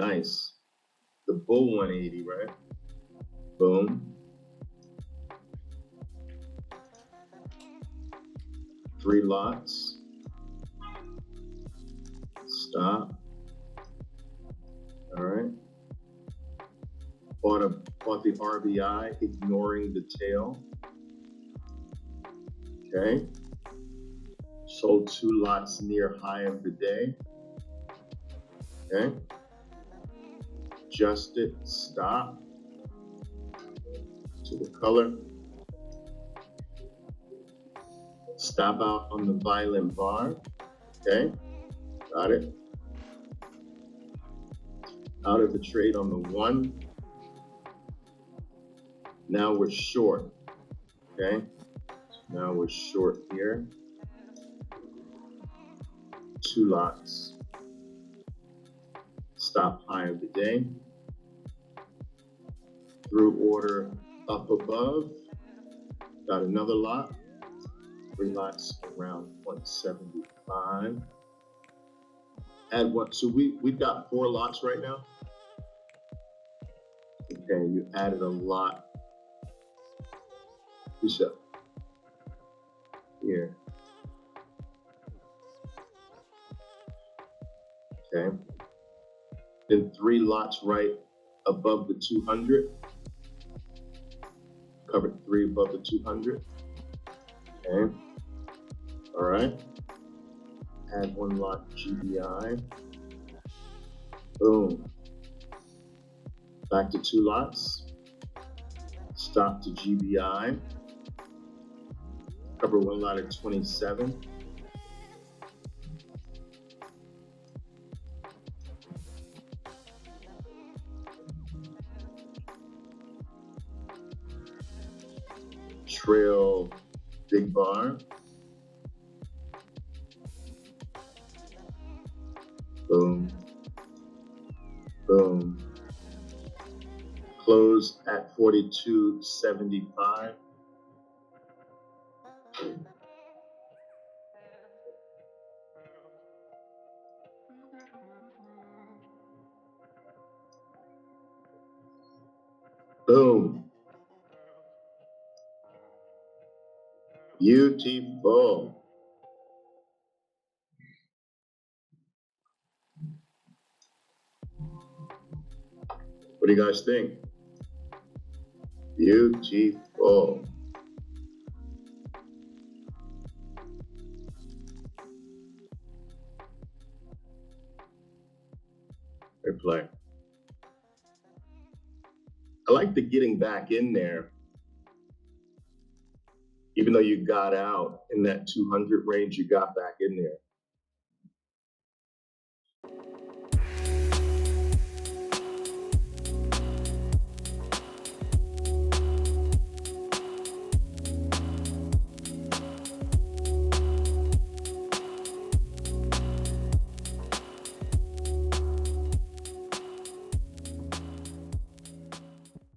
Nice. The bull 180, right? Boom. 3 lots. Stop. All right. Bought the RBI, ignoring the tail. Okay. Sold 2 lots near high of the day. Okay. Adjust it, stop to the color. Stop out on the violent bar. Okay. Got it. Out of the trade on the 1. Now we're short. Okay. Now we're short here. 2 lots. Stop high of the day. Through order up above. Got another lot. 3 lots around 175. Add 1. So we've got 4 lots right now. Okay, you added a lot. Push up. Here. Okay. Then 3 lots right above the 200. Covered 3 above the 200. Okay. All right. Add 1 lot GBI. Boom. Back to 2 lots. Stop to GBI. Cover 1 lot at 27. Trail big bar. Boom. Boom. Close at 42.75. Boom. Beautiful. What do you guys think? Beautiful. Great play. I like the getting back in there. Even though you got out in that 200 range, you got back in there.